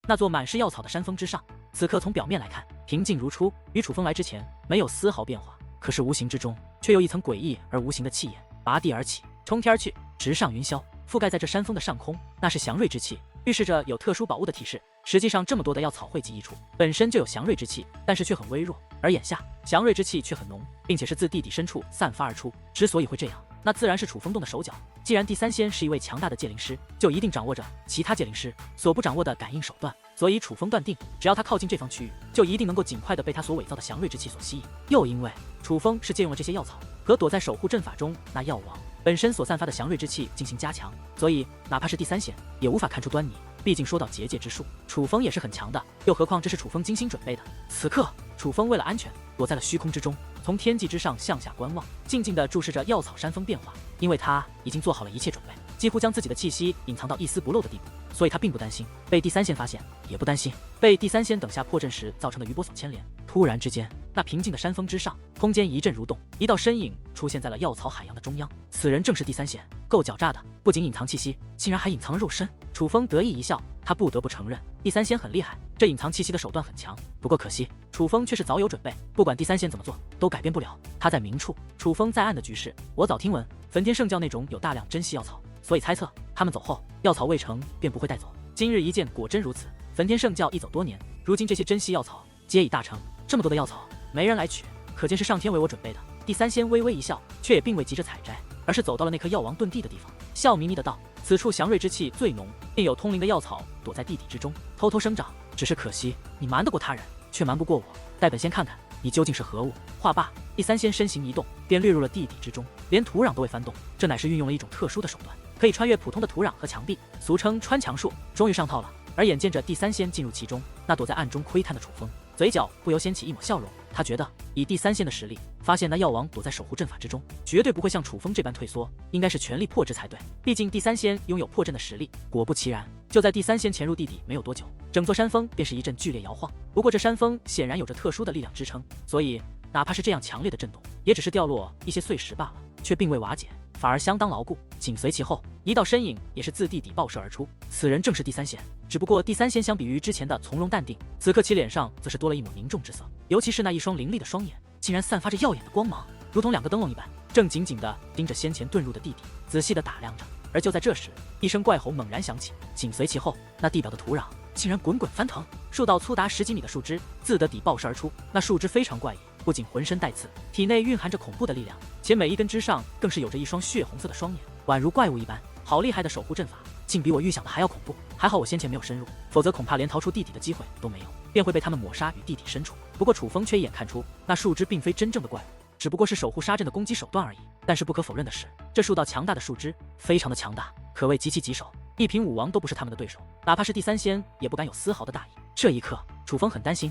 那座满是药草的山峰之上，此刻从表面来看平静如初，与楚风来之前没有丝毫变化。可是无形之中却有一层诡异而无形的气焰拔地而起，冲天而去，直上云霄，覆盖在这山峰的上空。那是祥瑞之气，预示着有特殊宝物的提示。实际上，这么多的药草汇集一处，本身就有祥瑞之气，但是却很微弱。而眼下祥瑞之气却很浓，并且是自地底深处散发而出。之所以会这样，那自然是楚风动的手脚。既然第三仙是一位强大的界灵师，就一定掌握着其他界灵师所不掌握的感应手段，所以楚风断定，只要他靠近这方区域，就一定能够尽快的被他所伪造的祥瑞之气所吸引。又因为楚风是借用了这些药草和躲在守护阵法中那药王本身所散发的祥瑞之气进行加强，所以哪怕是第三仙也无法看出端倪。毕竟说到结界之术，楚风也是很强的，又何况这是楚风精心准备的。此刻楚风为了安全躲在了虚空之中，从天际之上向下观望，静静地注视着药草山峰变化。因为他已经做好了一切准备，几乎将自己的气息隐藏到一丝不漏的地步，所以他并不担心被第三仙发现，也不担心被第三仙等下破阵时造成的余波所牵连。突然之间，那平静的山峰之上，空间一阵蠕动，一道身影出现在了药草海洋的中央。此人正是第三仙，够狡诈的，不仅隐藏气息，竟然还隐藏了肉身。楚风得意一笑，他不得不承认，第三仙很厉害，这隐藏气息的手段很强。不过可惜，楚风却是早有准备，不管第三仙怎么做，都改变不了他在明处，楚风在暗的局势。我早听闻焚天圣教内中有大量珍稀药草，所以猜测他们走后，药草未成便不会带走。今日一见，果真如此。焚天圣教一走多年，如今这些珍稀药草皆已大成，这么多的药草没人来取，可见是上天为我准备的。第三仙微微一笑，却也并未急着采摘，而是走到了那棵药王遁地的地方，笑眯眯的道：“此处祥瑞之气最浓，并有通灵的药草躲在地底之中，偷偷生长。只是可惜，你瞒得过他人，却瞒不过我。待本仙看看你究竟是何物。”话罢，第三仙身形一动，便掠入了地底之中，连土壤都未翻动。这乃是运用了一种特殊的手段，可以穿越普通的土壤和墙壁，俗称穿墙术。终于上套了。而眼见着第三仙进入其中，那躲在暗中窥探的楚风嘴角不由掀起一抹笑容。他觉得以第三仙的实力，发现那药王躲在守护阵法之中，绝对不会像楚风这般退缩，应该是全力破之才对。毕竟第三仙拥有破阵的实力。果不其然，就在第三仙潜入地底没有多久，整座山峰便是一阵剧烈摇晃。不过这山峰显然有着特殊的力量支撑，所以哪怕是这样强烈的震动，也只是掉落一些碎石罢了，却并未瓦解，反而相当牢固。紧随其后，一道身影也是自地底爆射而出，此人正是第三仙。只不过第三仙相比于之前的从容淡定，此刻其脸上则是多了一抹凝重之色，尤其是那一双凌厉的双眼，竟然散发着耀眼的光芒，如同两个灯笼一般，正紧紧地盯着先前遁入的地底，仔细地打量着。而就在这时，一声怪吼猛然响起，紧随其后，那地表的土壤竟然滚滚翻腾，数道粗达10几米的树枝自得底爆射而出。那树枝非常怪异，不仅浑身带刺，体内蕴含着恐怖的力量，且每一根枝上更是有着一双血红色的双眼，宛如怪物一般。好厉害的守护阵法，竟比我预想的还要恐怖。还好我先前没有深入，否则恐怕连逃出地底的机会都没有，便会被他们抹杀于地底深处。不过楚风却一眼看出，那树枝并非真正的怪物，只不过是守护杀阵的攻击手段而已。但是不可否认的是，这数道强大的树枝非常的强大，可谓极其棘手，一品武王都不是他们的对手，哪怕是第三仙也不敢有丝毫的大意。这一刻，楚风很担心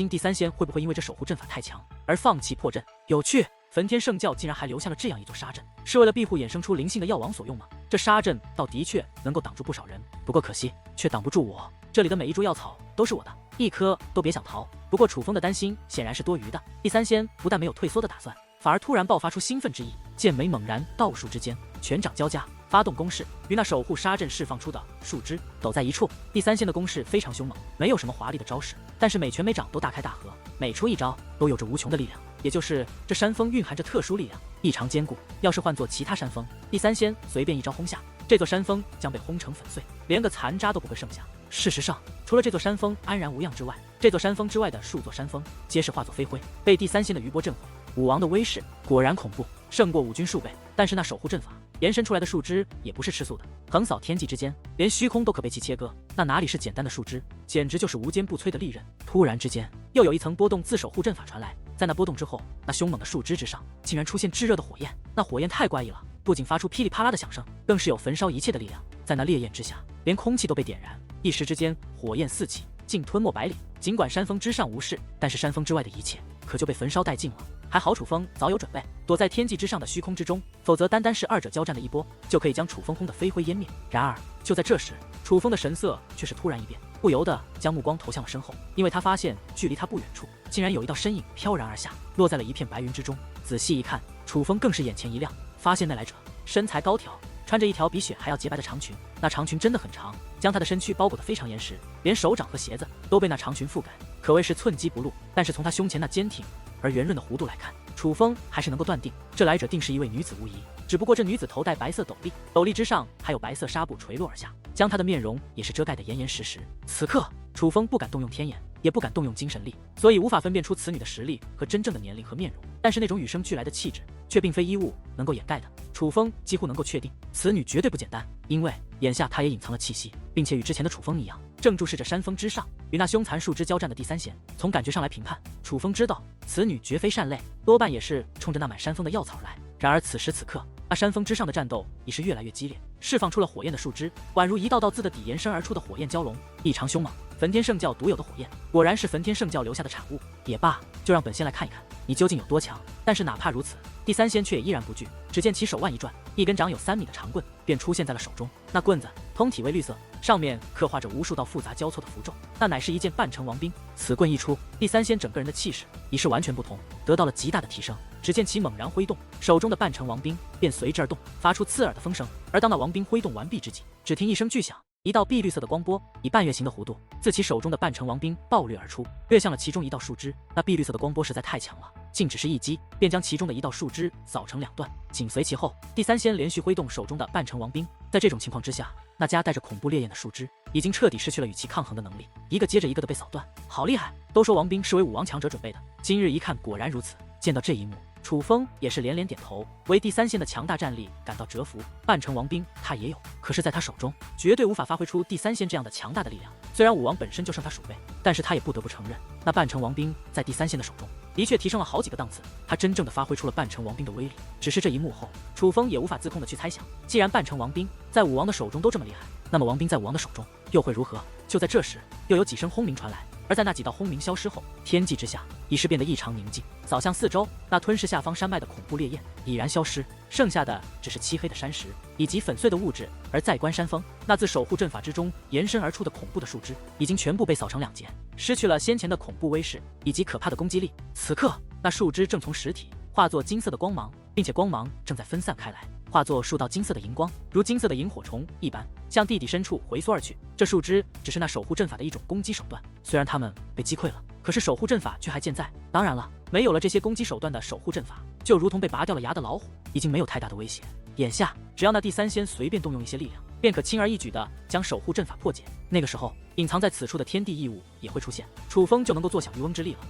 第三仙会不会因为这守护阵法太强而放弃破阵。有趣，焚天圣教竟然还留下了这样一座杀阵，是为了庇护衍生出灵性的药王所用吗？这杀阵倒的确能够挡住不少人，不过可惜却挡不住我。这里的每一株药草都是我的，一颗都别想逃。不过楚风的担心显然是多余的，第三仙不但没有退缩的打算，反而突然爆发出兴奋之意，剑眉猛然，道术之间，拳掌交加，发动攻势，与那守护杀阵释放出的树枝抖在一处。第三仙的攻势非常凶猛，没有什么华丽的招式，但是每拳每掌都大开大合，每出一招都有着无穷的力量。也就是这山峰蕴含着特殊力量，异常坚固。要是换作其他山峰，第三仙随便一招轰下，这座山峰将被轰成粉碎，连个残渣都不会剩下。事实上，除了这座山峰安然无恙之外，这座山峰之外的数座山峰皆是化作飞灰，被第三仙的余波震毁。武王的威势果然恐怖，胜过武军数倍。但是那守护阵法延伸出来的树枝也不是吃素的，横扫天际之间，连虚空都可被其切割。那哪里是简单的树枝，简直就是无坚不摧的利刃。突然之间，又有一层波动自守护阵法传来，在那波动之后，那凶猛的树枝之上竟然出现炙热的火焰。那火焰太怪异了，不仅发出噼里啪啦的响声，更是有焚烧一切的力量。在那烈焰之下，连空气都被点燃，一时之间火焰四起，竟吞没百里。尽管山峰之上无事，但是山峰之外的一切可就被焚烧殆尽了。还好楚风早有准备，躲在天际之上的虚空之中，否则单单是二者交战的一波，就可以将楚风轰得飞灰烟灭。然而就在这时，楚风的神色却是突然一变，不由得将目光投向了身后，因为他发现距离他不远处竟然有一道身影飘然而下，落在了一片白云之中。仔细一看，楚风更是眼前一亮，发现那来者身材高挑，穿着一条比雪还要洁白的长裙，那长裙真的很长，将她的身躯包裹得非常严实，连手掌和鞋子都被那长裙覆盖，可谓是寸迹不露。但是从她胸前那坚挺而圆润的弧度来看，楚风还是能够断定，这来者定是一位女子无疑。只不过这女子头戴白色斗笠，斗笠之上还有白色纱布垂落而下，将她的面容也是遮盖得严严实实。此刻，楚风不敢动用天眼，也不敢动用精神力，所以无法分辨出此女的实力和真正的年龄和面容。但是那种与生俱来的气质，却并非衣物能够掩盖的。楚风几乎能够确定，此女绝对不简单，因为眼下她也隐藏了气息，并且与之前的楚风一样，正注视着山峰之上与那凶残树枝交战的第三仙。从感觉上来评判，楚风知道此女绝非善类，多半也是冲着那满山峰的药草而来。然而此时此刻，那山峰之上的战斗已是越来越激烈，释放出了火焰的树枝，宛如一道道自的底延伸而出的火焰蛟龙，异常凶猛。焚天圣教独有的火焰，果然是焚天圣教留下的产物。也罢，就让本仙来看一看你究竟有多强。但是哪怕如此，第三仙却也依然不惧。只见其手腕一转，一根长有3米的长棍便出现在了手中。那棍子通体为绿色，上面刻画着无数道复杂交错的符咒，那乃是一件半城王兵。此棍一出，第三仙整个人的气势已是完全不同，得到了极大的提升。只见其猛然挥动，手中的半城王兵便随之而动，发出刺耳的风声。而当那王兵挥动完毕之际，只听一声巨响，一道碧绿色的光波以半月形的弧度自其手中的半城王兵暴掠而出，掠向了其中一道树枝。那碧绿色的光波实在太强了，竟只是一击便将其中的一道树枝扫成2段。紧随其后，第三仙连续挥动手中的半城王兵。在这种情况之下，那夹带着恐怖烈焰的树枝已经彻底失去了与其抗衡的能力，一个接着一个的被扫断。好厉害！都说王兵是为武王强者准备的，今日一看果然如此。见到这一幕，楚风也是连连点头，为第三仙的强大战力感到折服。半城王兵他也有，可是在他手中绝对无法发挥出第三仙这样的强大的力量。虽然武王本身就胜他数倍，但是他也不得不承认，那半城王兵在第三仙的手中的确提升了好几个档次，他真正的发挥出了半城王兵的威力。只是这一幕后，楚风也无法自控的去猜想，既然半城王兵在武王的手中都这么厉害，那么王兵在武王的手中又会如何？就在这时，又有几声轰鸣传来。而在那几道轰鸣消失后，天际之下已是变得异常宁静。扫向四周，那吞噬下方山脉的恐怖烈焰已然消失，剩下的只是漆黑的山石以及粉碎的物质。而再观山峰，那自守护阵法之中延伸而出的恐怖的树枝已经全部被扫成2截，失去了先前的恐怖威势以及可怕的攻击力。此刻，那树枝正从实体化作金色的光芒，并且光芒正在分散开来，化作数道金色的荧光，如金色的萤火虫一般向地底深处回缩而去。这树枝只是那守护阵法的一种攻击手段，虽然他们被击溃了，可是守护阵法却还健在。当然了，没有了这些攻击手段的守护阵法，就如同被拔掉了牙的老虎，已经没有太大的威胁。眼下，只要那第三仙随便动用一些力量，便可轻而易举地将守护阵法破解。那个时候，隐藏在此处的天地异物也会出现，楚风就能够坐享渔翁之利了。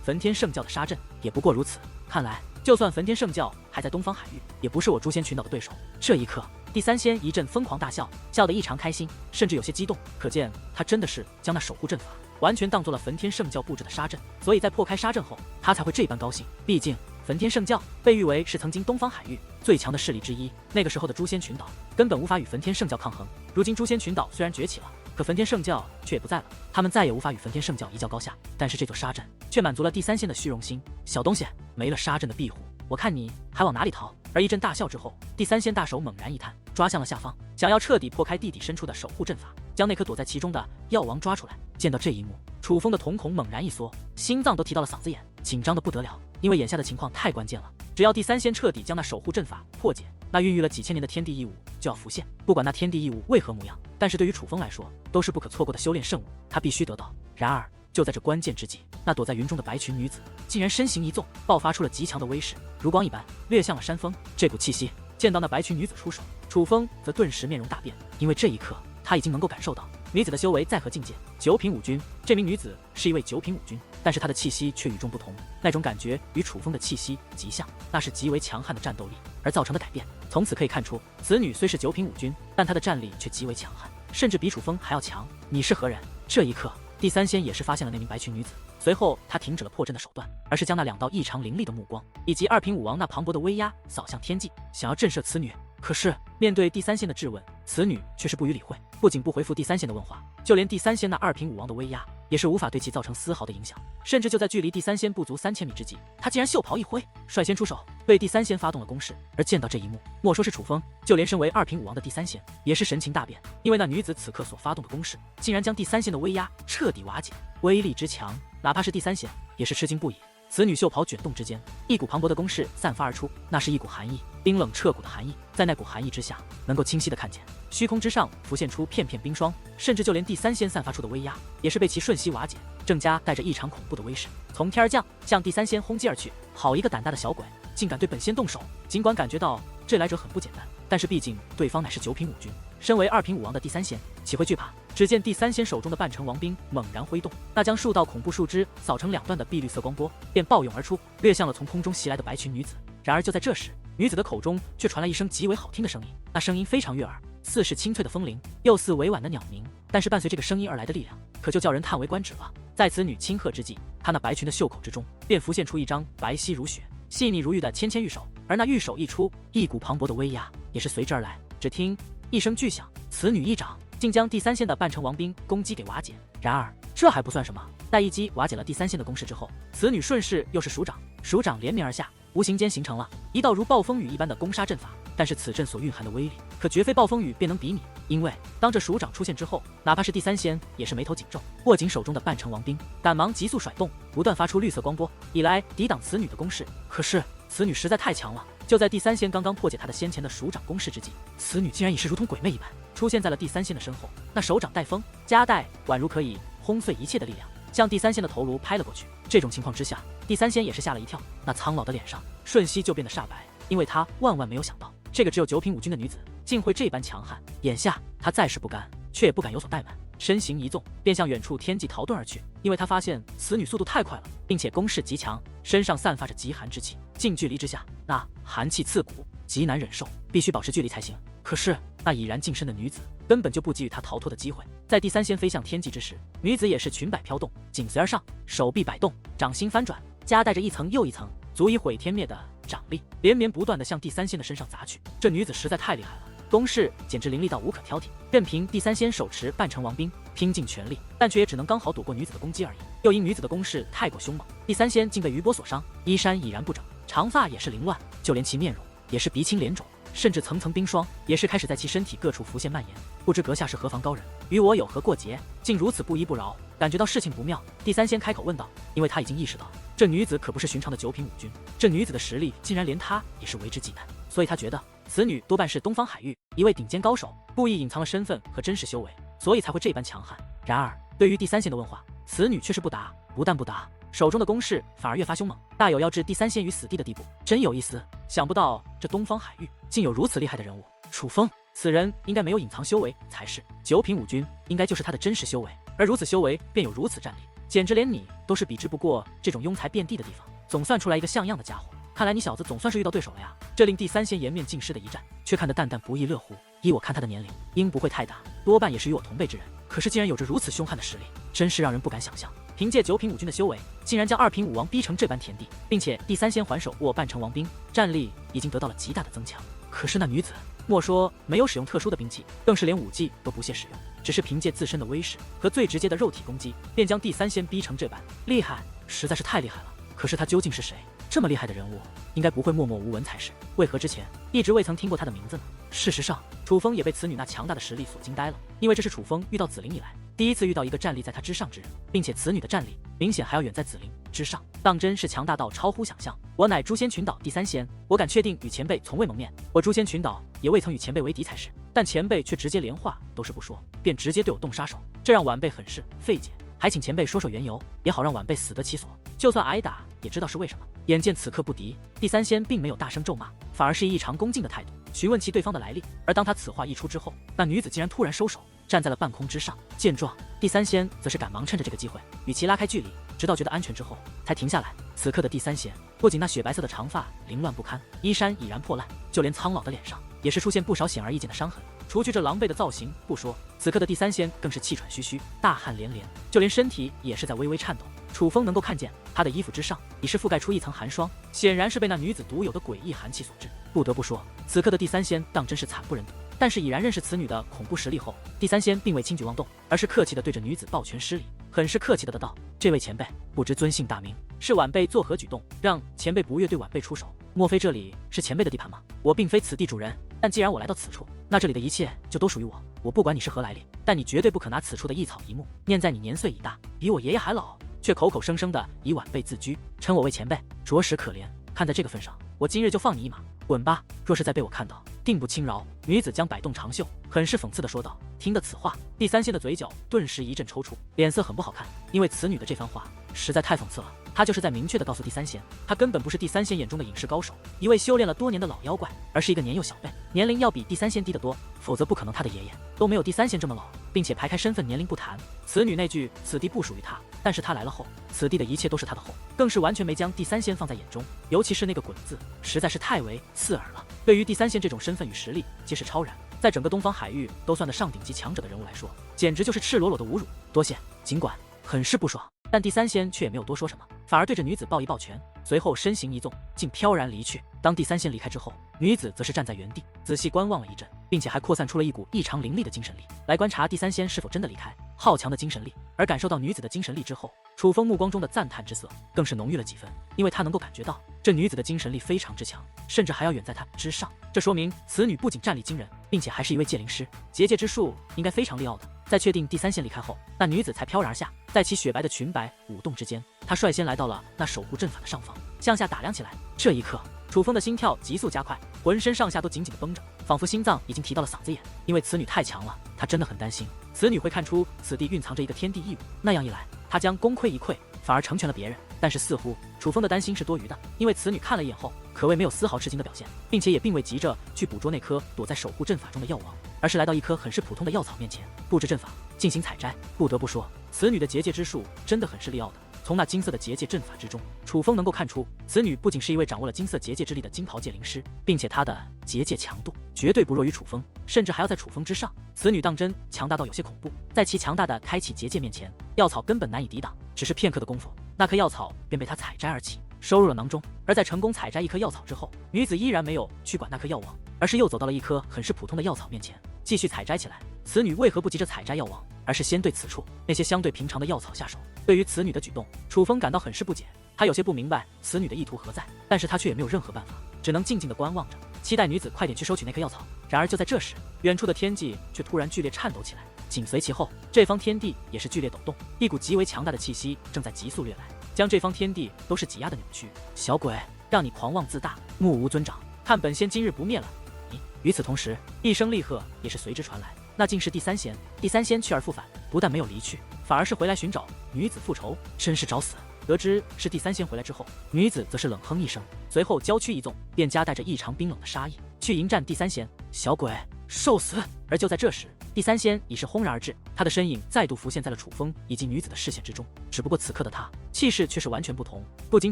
焚天圣教的杀阵也不过如此，看来就算焚天圣教还在东方海域，也不是我诛仙群岛的对手。这一刻，第三仙一阵疯狂大笑，笑得异常开心，甚至有些激动，可见他真的是将那守护阵法完全当做了焚天圣教布置的杀阵，所以在破开杀阵后，他才会这般高兴。毕竟焚天圣教被誉为是曾经东方海域最强的势力之一，那个时候的诛仙群岛根本无法与焚天圣教抗衡。如今诛仙群岛虽然崛起了，可焚天圣教却也不在了，他们再也无法与焚天圣教一较高下。但是这座杀阵却满足了第三仙的虚荣心。小东西，没了杀阵的庇护，我看你还往哪里逃？而一阵大笑之后，第三仙大手猛然一摊，抓向了下方，想要彻底破开地底深处的守护阵法，将那颗躲在其中的药王抓出来。见到这一幕，楚风的瞳孔猛然一缩，心脏都提到了嗓子眼，紧张的不得了。因为眼下的情况太关键了，只要第三仙彻底将那守护阵法破解，那孕育了几千年的天地异物就要浮现。不管那天地异物为何模样，但是对于楚风来说，都是不可错过的修炼圣物，他必须得到。然而就在这关键之际，那躲在云中的白裙女子竟然身形一纵，爆发出了极强的威势，如光一般掠向了山峰。这股气息见到那白裙女子出手，楚风则顿时面容大变，因为这一刻他已经能够感受到女子的修为在何境界。九品武君，这名女子是一位九品武君，但是她的气息却与众不同，那种感觉与楚风的气息极像，那是极为强悍的战斗力而造成的改变。从此可以看出，此女虽是九品武君，但她的战力却极为强悍，甚至比楚风还要强。你是何人？这一刻，第三仙也是发现了那名白裙女子，随后他停止了破阵的手段，而是将那2道异常凌厉的目光以及2品武王那磅礴的威压扫向天际，想要震慑此女。可是面对第三仙的质问，此女却是不予理会，不仅不回复第三仙的问话，就连第三仙那2品武王的威压也是无法对其造成丝毫的影响。甚至就在距离第三仙不足3000米之际，他竟然袖袍一挥，率先出手对第三仙发动了攻势。而见到这一幕，莫说是楚风，就连身为2品武王的第三仙也是神情大变，因为那女子此刻所发动的攻势竟然将第三仙的威压彻底瓦解，威力之强，哪怕是第三仙也是吃惊不已。此女袖袍卷动之间，一股磅礴的攻势散发而出，那是一股寒意冰冷彻骨的寒意，在那股寒意之下，能够清晰地看见虚空之上浮现出片片冰霜，甚至就连第三仙散发出的威压，也是被其瞬息瓦解，正加带着异常恐怖的威势，从天而降，向第三仙轰击而去。好一个胆大的小鬼，竟敢对本仙动手！尽管感觉到这来者很不简单，但是毕竟对方乃是9品武军，身为2品武王的第三仙，岂会惧怕？只见第三仙手中的半城王兵猛然挥动，那将数道恐怖树枝扫成2段的碧绿色光波便暴涌而出，掠向了从空中袭来的白裙女子。然而就在这时，女子的口中却传来一声极为好听的声音，那声音非常悦耳，似是清脆的风铃，又似委婉的鸟鸣。但是伴随这个声音而来的力量，可就叫人叹为观止了。在此女轻喝之际，她那白裙的袖口之中便浮现出一张白皙如雪、细腻如玉的纤纤玉手，而那玉手一出，一股磅礴的威压也是随之而来。只听一声巨响，此女一掌竟将第三仙的半城王兵攻击给瓦解。然而这还不算什么，待一击瓦解了第三仙的攻势之后，此女顺势又是数掌，数掌连绵而下，无形间形成了一道如暴风雨一般的攻杀阵法。但是此阵所蕴含的威力，可绝非暴风雨便能比拟。因为当这数掌出现之后，哪怕是第三仙也是眉头紧皱，握紧手中的半城王兵，赶忙急速甩动，不断发出绿色光波，以来抵挡此女的攻势。可是此女实在太强了，就在第三仙刚刚破解她的先前的数掌攻势之际，此女竟然已是如同鬼魅一般，出现在了第三仙的身后，那手掌带风，夹带宛如可以轰碎一切的力量，向第三仙的头颅拍了过去。这种情况之下，第三仙也是吓了一跳，那苍老的脸上瞬息就变得煞白，因为他万万没有想到，这个只有9品武军的女子竟会这般强悍。眼下他再是不甘，却也不敢有所怠慢，身形一纵，便向远处天际逃遁而去。因为他发现此女速度太快了，并且攻势极强，身上散发着极寒之气，近距离之下，那寒气刺骨，极难忍受，必须保持距离才行。可是那已然近身的女子根本就不给予他逃脱的机会。在第三仙飞向天际之时，女子也是裙摆飘动，紧随而上，手臂摆动，掌心翻转，夹带着一层又一层足以毁天灭的掌力，连绵不断地向第三仙的身上砸去。这女子实在太厉害了，攻势简直凌厉到无可挑剔。任凭第三仙手持半城王兵拼尽全力，但却也只能刚好躲过女子的攻击而已。又因女子的攻势太过凶猛，第三仙竟被余波所伤，衣衫已然不整，长发也是凌乱，就连其面容也是鼻青脸肿，甚至层层冰霜也是开始在其身体各处浮现蔓延。不知阁下是何方高人，与我有何过节，竟如此不依不饶？感觉到事情不妙，第三仙开口问道。因为他已经意识到这女子可不是寻常的9品武军，这女子的实力竟然连他也是为之忌惮，所以他觉得此女多半是东方海域一位顶尖高手，故意隐藏了身份和真实修为，所以才会这般强悍。然而对于第三仙的问话，此女却是不答，不但不答，手中的攻势反而越发凶猛，大有要置第三仙于死地的地步。真有意思，想不到这东方海域竟有如此厉害的人物。楚风，此人应该没有隐藏修为才是，9品武军应该就是他的真实修为，而如此修为便有如此战力，简直连你都是比之不过这种庸才遍地的地方。总算出来一个像样的家伙，看来你小子总算是遇到对手了呀。这令第三仙颜面尽失的一战，却看得淡淡不亦乐乎。依我看他的年龄应不会太大，多半也是与我同辈之人，可是竟然有着如此凶悍的实力，真是让人不敢想象。凭借9品武军的修为，竟然将2品武王逼成这般田地，并且第三仙还手握半城王兵，战力已经得到了极大的增强。可是那女子莫说没有使用特殊的兵器，更是连武技都不屑使用，只是凭借自身的威势和最直接的肉体攻击，便将第三仙逼成这般厉害，实在是太厉害了。可是他究竟是谁？这么厉害的人物，应该不会默默无闻才是，为何之前一直未曾听过他的名字呢？事实上，楚风也被此女那强大的实力所惊呆了，因为这是楚风遇到紫菱以来第一次遇到一个战力在他之上之人，并且此女的战力明显还要远在紫菱之上，当真是强大到超乎想象。我乃诛仙群岛第三仙，我敢确定与前辈从未谋面，我诛仙群岛也未曾与前辈为敌才是，但前辈却直接连话都是不说，便直接对我动杀手，这让晚辈很是费解，还请前辈说说缘由，也好让晚辈死得其所，就算挨打也知道是为什么。眼见此刻不敌，第三仙并没有大声咒骂，反而是以异常恭敬的态度询问其对方的来历。而当他此话一出之后，那女子竟然突然收手，站在了半空之上。见状，第三仙则是赶忙趁着这个机会与其拉开距离，直到觉得安全之后才停下来。此刻的第三仙不仅那雪白色的长发凌乱不堪，衣衫已然破烂，就连苍老的脸上也是出现不少显而易见的伤痕。除去这狼狈的造型不说，此刻的第三仙更是气喘吁吁，大汗连连，就连身体也是在微微颤抖。楚风能够看见他的衣服之上已是覆盖出一层寒霜，显然是被那女子独有的诡异寒气所致。不得不说，此刻的第三仙当真是惨不忍睹。但是已然认识此女的恐怖实力后，第三仙并未轻举妄动，而是客气地对着女子抱拳施礼，很是客气地道：“这位前辈，不知尊姓大名，是晚辈作何举动，让前辈不悦对晚辈出手？莫非这里是前辈的地盘吗？我并非此地主人，但既然我来到此处，那这里的一切就都属于我。我不管你是何来历，但你绝对不可拿此处的一草一木念在你年岁已大，比我爷爷还老，却口口声声的以晚辈自居，称我为前辈，着实可怜。看在这个份上，我今日就放你一马。”滚吧！若是再被我看到，定不轻饶。女子将摆动长袖，很是讽刺地说道。听得此话，第三仙的嘴角顿时一阵抽搐，脸色很不好看，因为此女的这番话实在太讽刺了。她就是在明确地告诉第三仙，她根本不是第三仙眼中的隐士高手，一位修炼了多年的老妖怪，而是一个年幼小辈，年龄要比第三仙低得多，否则不可能她的爷爷都没有第三仙这么老，并且排开身份年龄不谈，此女那句此地不属于她，但是她来了后，此地的一切都是她的后，更是完全没将第三仙放在眼中，尤其是那个滚字，实在是太为刺耳了。对于第三仙这种身份与实力皆是超然，在整个东方海域都算得上顶级强者的人物来说，简直就是赤裸裸的侮辱。多谢。尽管很是不爽，但第三仙却也没有多说什么，反而对着女子抱一抱拳，随后身形一纵，竟飘然离去。当第三仙离开之后，女子则是站在原地，仔细观望了一阵，并且还扩散出了一股异常凌厉的精神力，来观察第三仙是否真的离开。好强的精神力！而感受到女子的精神力之后，楚风目光中的赞叹之色更是浓郁了几分，因为他能够感觉到这女子的精神力非常之强，甚至还要远在她之上。这说明此女不仅战力惊人，并且还是一位界灵师，结界之术应该非常利奥的。在确定第三仙离开后，那女子才飘然而下，在其雪白的裙摆舞动之间，她率先来到了那守护阵法的上方，向下打量起来。这一刻，楚风的心跳急速加快，浑身上下都紧紧地绷着，仿佛心脏已经提到了嗓子眼。因为此女太强了，他真的很担心此女会看出此地蕴藏着一个天地异物，那样一来，他将功亏一篑，反而成全了别人。但是似乎楚风的担心是多余的，因为此女看了一眼后，可谓没有丝毫吃惊的表现，并且也并未急着去捕捉那颗躲在守护阵法中的药王，而是来到一棵很是普通的药草面前，布置阵法进行采摘。不得不说，此女的结界之术真的很是利奥的。从那金色的结界阵法之中，楚风能够看出，此女不仅是一位掌握了金色结界之力的金袍界灵师，并且她的结界强度绝对不弱于楚风，甚至还要在楚风之上。此女当真强大到有些恐怖，在其强大的开启结界面前，药草根本难以抵挡。只是片刻的功夫，那颗药草便被她采摘而起，收入了囊中。而在成功采摘一颗药草之后，女子依然没有去管那颗药王，而是又走到了一颗很是普通的药草面前，继续采摘起来。此女为何不急着采摘药王，而是先对此处那些相对平常的药草下手？对于此女的举动，楚风感到很是不解，他有些不明白此女的意图何在，但是他却也没有任何办法，只能静静地观望着，期待女子快点去收取那颗药草。然而就在这时，远处的天际却突然剧烈颤抖起来，紧随其后，这方天地也是剧烈抖动，一股极为强大的气息正在急速掠来，将这方天地都是挤压的扭曲。小鬼，让你狂妄自大，目无尊长，看本仙今日不灭了你！与此同时，一声厉喝也是随之传来，那竟是第三仙。第三仙去而复返，不但没有离去，反而是回来寻找女子复仇，真是找死！得知是第三仙回来之后，女子则是冷哼一声，随后娇躯一纵，便夹带着异常冰冷的杀意去迎战第三仙。小鬼，受死！而就在这时，第三仙已是轰然而至，他的身影再度浮现在了楚风以及女子的视线之中。只不过此刻的他气势却是完全不同，不仅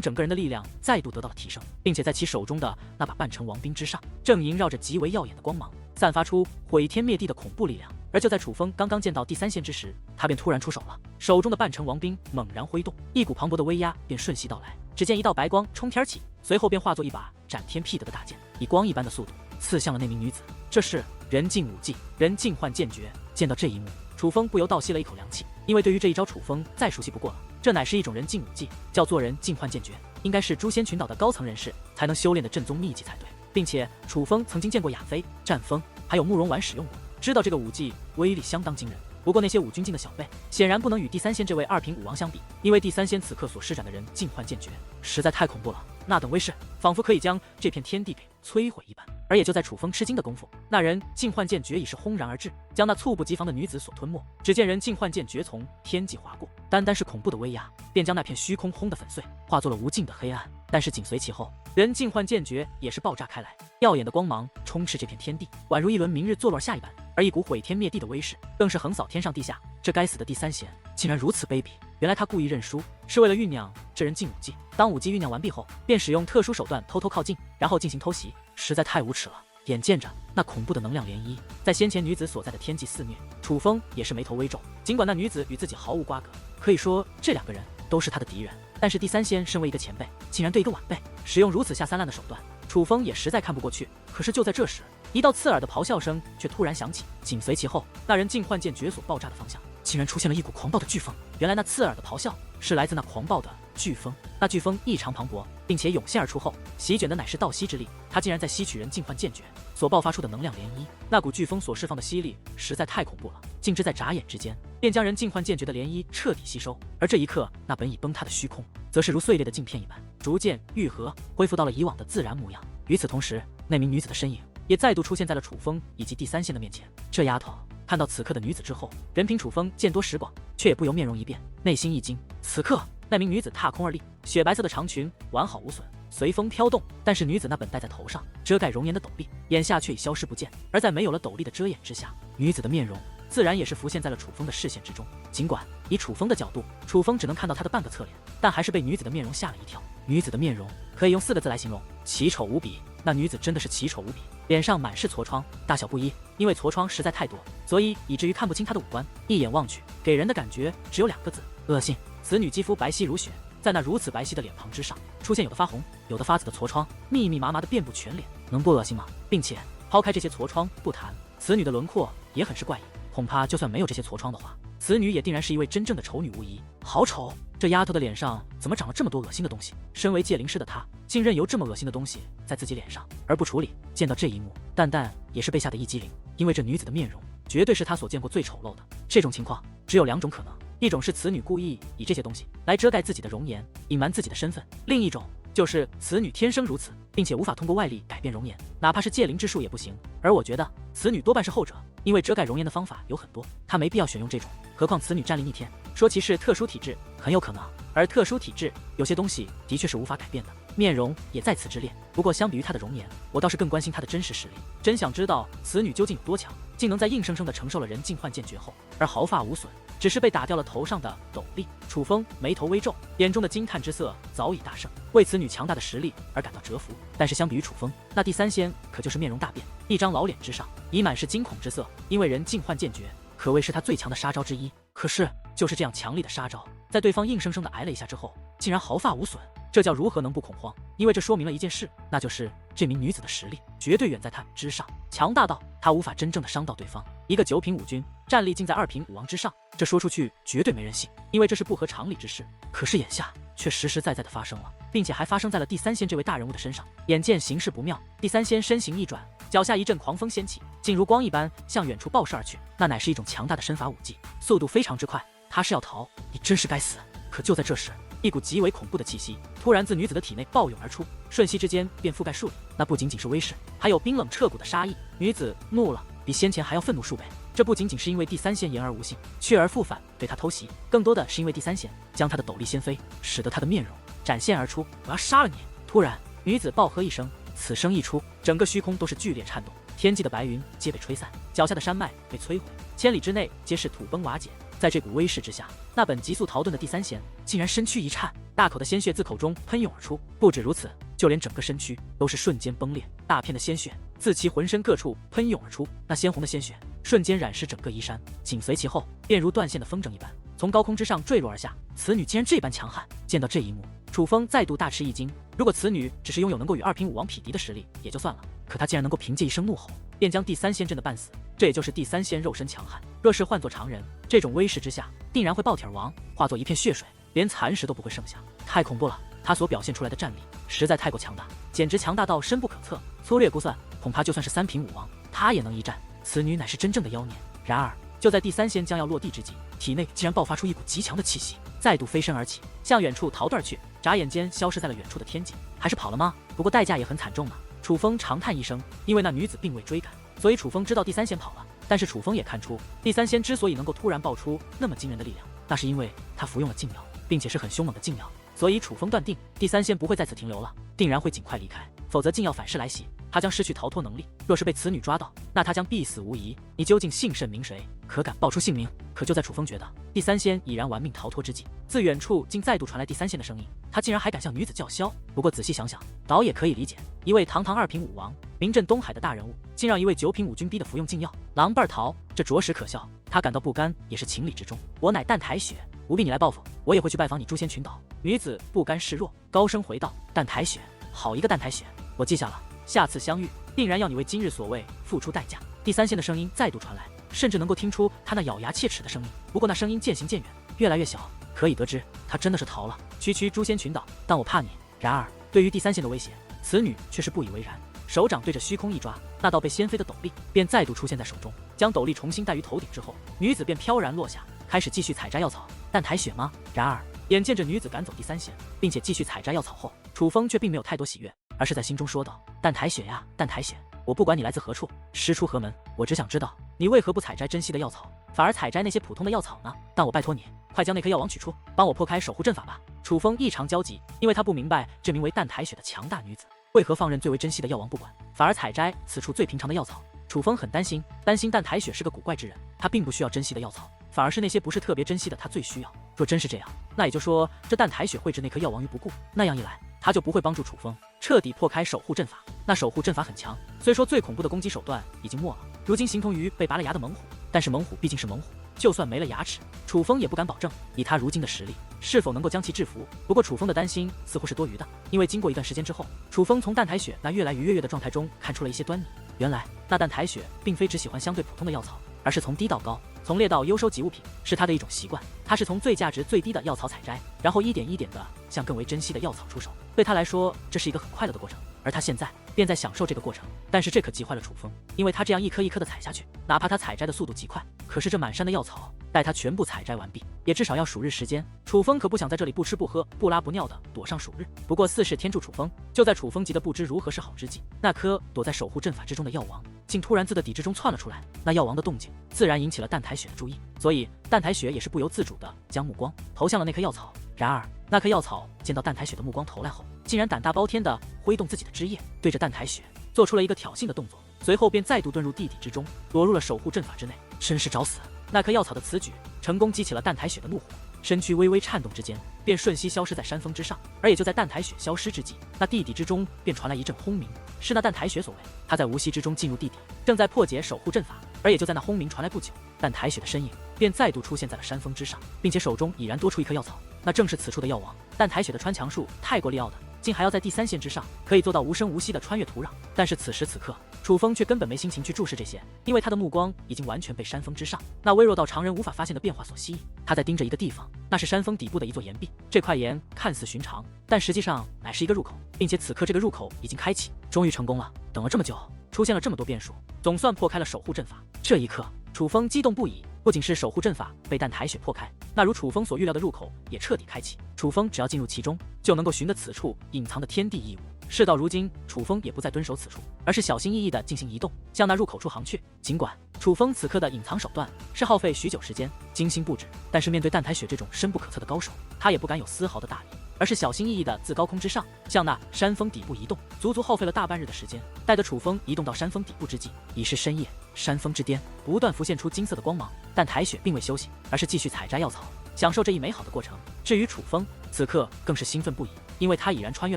整个人的力量再度得到了提升，并且在其手中的那把半城王兵之上，正萦绕着极为耀眼的光芒，散发出毁天灭地的恐怖力量。而就在楚风刚刚见到第三仙之时，他便突然出手了，手中的半城王兵猛然挥动，一股磅礴的威压便瞬息到来。只见一道白光冲天起，随后便化作一把斩天辟地的大剑，以光一般的速度刺向了那名女子。这是人尽武技，人尽换剑诀。见到这一幕，楚风不由倒吸了一口凉气，因为对于这一招楚风再熟悉不过了，这乃是一种人尽武技，叫做人尽换剑诀，应该是诛仙群岛的高层人士才能修炼的正宗秘籍才对，并且楚风曾经见过亚飞、战风还有慕容婉使用过，知道这个武技威力相当惊人。不过那些武军境的小辈显然不能与第三仙这位二品武王相比，因为第三仙此刻所施展的人尽换剑诀实在太恐怖了，那等威势仿佛可以将这片天地给摧毁一般。而也就在楚风吃惊的功夫，那人尽换剑诀已是轰然而至，将那猝不及防的女子所吞没。只见人尽换剑诀从天际划过，单单是恐怖的威压便将那片虚空轰得粉碎，化作了无尽的黑暗。但是紧随其后，人尽换剑诀也是爆炸开来，耀眼的光芒充斥这片天地，宛如一轮明日坐落下一般。而一股毁天灭地的威势更是横扫天上地下。这该死的第三仙竟然如此卑鄙！原来他故意认输，是为了酝酿这人尽武技。当武技酝酿完毕后，便使用特殊手段偷偷靠近，然后进行偷袭，实在太无耻了。眼见着那恐怖的能量涟漪在先前女子所在的天际肆虐，楚风也是眉头微皱。尽管那女子与自己毫无瓜葛，可以说这两个人都是他的敌人，但是第三仙身为一个前辈，竟然对一个晚辈使用如此下三滥的手段，楚风也实在看不过去。可是就在这时，一道刺耳的咆哮声却突然响起，紧随其后，那人尽换剑诀所爆炸的方向竟然出现了一股狂暴的飓风。原来那刺耳的咆哮是来自那狂暴的飓风，那飓风异常磅礴，并且涌现而出后，席卷的乃是倒吸之力。它竟然在吸取人尽换剑诀所爆发出的能量涟漪。那股飓风所释放的吸力实在太恐怖了，竟至在眨眼之间便将人尽换剑诀的涟漪彻底吸收。而这一刻，那本已崩塌的虚空则是如碎裂的镜片一般，逐渐愈合，恢复到了以往的自然模样。与此同时，那名女子的身影也再度出现在了楚风以及第三线的面前。这丫头看到此刻的女子之后，任凭楚风见多识广，却也不由面容一变，内心一惊。此刻，那名女子踏空而立，雪白色的长裙完好无损，随风飘动。但是女子那本戴在头上遮盖容颜的斗笠，眼下却已消失不见。而在没有了斗笠的遮掩之下，女子的面容自然也是浮现在了楚风的视线之中。尽管以楚风的角度，楚风只能看到她的半个侧脸，但还是被女子的面容吓了一跳。女子的面容可以用4个字来形容：奇丑无比。那女子真的是奇丑无比，脸上满是痤疮，大小不一，因为痤疮实在太多，所以以至于看不清她的五官，一眼望去，给人的感觉只有2个字：恶心。此女肌肤白皙如雪，在那如此白皙的脸庞之上，出现有的发红，有的发紫的痤疮，密密麻麻的遍布全脸，能不恶心吗？并且抛开这些痤疮不谈，此女的轮廓也很是怪异，恐怕就算没有这些痤疮的话，此女也定然是一位真正的丑女无疑。好丑！这丫头的脸上怎么长了这么多恶心的东西？身为界灵师的她，竟任由这么恶心的东西在自己脸上而不处理。见到这一幕，蛋蛋也是被吓得一激灵，因为这女子的面容绝对是她所见过最丑陋的。这种情况只有2种可能，一种是此女故意以这些东西来遮盖自己的容颜，隐瞒自己的身份；另一种就是此女天生如此，并且无法通过外力改变容颜，哪怕是界灵之术也不行。而我觉得此女多半是后者，因为遮盖容颜的方法有很多，她没必要选用这种。何况此女战力逆天，说其是特殊体质很有可能，而特殊体质有些东西的确是无法改变的，面容也在此之列。不过相比于她的容颜，我倒是更关心她的真实实力，真想知道此女究竟有多强，竟能在硬生生的承受了人境幻剑诀后，而毫发无损，只是被打掉了头上的斗笠。楚风眉头微皱，眼中的惊叹之色早已大盛，为此女强大的实力而感到折服。但是相比于楚风，那第三仙可就是面容大变，一张老脸之上已满是惊恐之色，因为人境幻剑诀可谓是他最强的杀招之一。可是就是这样强力的杀招，在对方硬生生的挨了一下之后，竟然毫发无损，这叫如何能不恐慌？因为这说明了一件事，那就是这名女子的实力绝对远在她之上，强大到她无法真正的伤到对方。一个9品武君，战力竟在2品武王之上，这说出去绝对没人信，因为这是不合常理之事。可是眼下却实实在在的发生了，并且还发生在了第三仙这位大人物的身上。眼见形势不妙，第三仙身形一转，脚下一阵狂风掀起，竟如光一般向远处爆射而去。那乃是一种强大的身法武技，速度非常之快。他是要逃，你真是该死！可就在这时，一股极为恐怖的气息突然自女子的体内暴涌而出，瞬息之间便覆盖数里。那不仅仅是威势，还有冰冷彻骨的杀意。女子怒了，比先前还要愤怒数倍。这不仅仅是因为第三仙言而无信，去而复返对他偷袭，更多的是因为第三仙将他的斗笠掀飞，使得他的面容展现而出。我要杀了你！突然，女子暴喝一声，此声一出，整个虚空都是剧烈颤动，天际的白云皆被吹散，脚下的山脉被摧毁，千里之内皆是土崩瓦解。在这股威势之下，那本急速逃遁的第三仙竟然身躯一颤，大口的鲜血自口中喷涌而出。不止如此，就连整个身躯都是瞬间崩裂，大片的鲜血自其浑身各处喷涌而出，那鲜红的鲜血瞬间染湿整个衣衫，紧随其后便如断线的风筝一般从高空之上坠落而下。此女竟然这般强悍！见到这一幕，楚风再度大吃一惊。如果此女只是拥有能够与2品武王匹敌的实力也就算了，可她竟然能够凭借一声怒吼便将第三仙震得半死，这也就是第三仙肉身强悍。若是换作常人，这种威势之下定然会爆体而亡，化作一片血水，连残石都不会剩下。太恐怖了！他所表现出来的战力实在太过强大，简直强大到深不可测。粗略估算，恐怕就算是3品武王，他也能一战。此女乃是真正的妖孽。然而就在第三仙将要落地之际，体内竟然爆发出一股极强的气息，再度飞身而起，向远处逃遁而去，眨眼间消失在了远处的天际。还是跑了吗？不过代价也很惨重呢。楚风长叹一声，因为那女子并未追赶，所以楚风知道第三仙跑了。但是楚风也看出，第三仙之所以能够突然爆出那么惊人的力量，那是因为他服用了禁药，并且是很凶猛的禁药。所以楚风断定第三仙不会在此停留了，定然会尽快离开，否则禁药反噬来袭，他将失去逃脱能力。若是被此女抓到，那他将必死无疑。你究竟姓甚名谁？可敢报出姓名？可就在楚风觉得第三仙已然玩命逃脱之际，自远处竟再度传来第三仙的声音，他竟然还敢向女子叫嚣。不过仔细想想，倒也可以理解，一位堂堂2品武王，名震东海的大人物，竟让一位9品武君逼得服用禁药，狼狈逃，这着实可笑。他感到不甘也是情理之中。我乃蛋台雪，不必你来报复，我也会去拜访你诛仙群岛。女子不甘示弱，高声回道：蛋台雪，好一个蛋台雪，我记下了，下次相遇定然要你为今日所为付出代价。第三仙的声音再度传来，甚至能够听出他那咬牙切齿的声音，不过那声音渐行渐远，越来越小，可以得知他真的是逃了。区诛仙群岛，当我怕你。然而对于第三仙的威胁，此女却是不以为然，手掌对着虚空一抓，那道被掀飞的斗笠便再度出现在手中。将斗笠重新戴于头顶之后，女子便飘然落下，开始继续采摘药草。蛋台雪吗？然而眼见着女子赶走第三仙，并且继续采摘药草后，楚风却并没有太多喜悦。而是在心中说道：“淡台雪呀，淡台雪，我不管你来自何处，师出何门，我只想知道你为何不采摘珍稀的药草，反而采摘那些普通的药草呢？但我拜托你，快将那颗药王取出，帮我破开守护阵法吧。”楚风异常焦急，因为他不明白这名为淡台雪的强大女子为何放任最为珍稀的药王不管，反而采摘此处最平常的药草。楚风很担心淡台雪是个古怪之人，他并不需要珍稀的药草，反而是那些不是特别珍稀的他最需要。若真是这样，那也就说这淡台雪绘制那颗药王于不顾，那样一来，他就不会帮助楚风彻底破开守护阵法。那守护阵法很强，虽说最恐怖的攻击手段已经没了，如今形同于被拔了牙的猛虎，但是猛虎毕竟是猛虎，就算没了牙齿，楚风也不敢保证以他如今的实力是否能够将其制服。不过楚风的担心似乎是多余的，因为经过一段时间之后，楚风从淡台雪那越来越跃跃的状态中看出了一些端倪。原来那淡台雪并非只喜欢相对普通的药草，而是从低到高，从劣到优收集物品，是他的一种习惯。他是从最价值最低的药草采摘，然后一点一点的向更为珍稀的药草出手。对他来说，这是一个很快乐的过程，而他现在便在享受这个过程。但是这可急坏了楚风，因为他这样一颗一颗的采下去，哪怕他采摘的速度极快，可是这满山的药草待他全部采摘完毕，也至少要数日时间。楚风可不想在这里不吃不喝、不拉不尿的躲上数日。不过四事天助楚风，就在楚风急得不知如何是好之际，那颗躲在守护阵法之中的药王竟突然自的底之中窜了出来。那药王的动静自然引起了淡台雪的注意，所以淡台雪也是不由自主的将目光投向了那颗药草。然而那颗药草见到淡台雪的目光投来后，竟然胆大包天的挥动自己的枝叶，对着淡台雪做出了一个挑衅的动作，随后便再度遁入地底之中，躲入了守护阵法之内，真是找死。那颗药草的此举成功激起了淡台雪的怒火，身躯微微颤动之间，便瞬息消失在山峰之上。而也就在淡台雪消失之际，那地底之中便传来一阵轰鸣，是那淡台雪所为。他在无息之中进入地底，正在破解守护阵法。而也就在那轰鸣传来不久，淡台雪的身影便再度出现在了山峰之上，并且手中已然多出一颗药草，那正是此处的药王。淡台雪的穿墙术太过利奥的，竟还要在第3线之上可以做到无声无息的穿越土壤。但是此时此刻，楚风却根本没心情去注视这些，因为他的目光已经完全被山峰之上那微弱到常人无法发现的变化所吸引。他在盯着一个地方，那是山峰底部的一座岩壁。这块岩看似寻常，但实际上乃是一个入口，并且此刻这个入口已经开启，终于成功了。等了这么久，出现了这么多变数，总算破开了守护阵法。这一刻，楚风激动不已，不仅是守护阵法被淡台雪破开，那如楚风所预料的入口也彻底开启。楚风只要进入其中，就能够寻得此处隐藏的天地异物。事到如今，楚风也不再蹲守此处，而是小心翼翼地进行移动，向那入口处航去。尽管楚风此刻的隐藏手段是耗费许久时间精心布置，但是面对淡台雪这种深不可测的高手，他也不敢有丝毫的大意，而是小心翼翼地自高空之上向那山峰底部移动，足足耗费了大半日的时间。待得楚风移动到山峰底部之际，已是深夜。山峰之巅不断浮现出金色的光芒，淡台雪并未休息，而是继续采摘药草，享受这一美好的过程。至于楚风，此刻更是兴奋不已，因为他已然穿越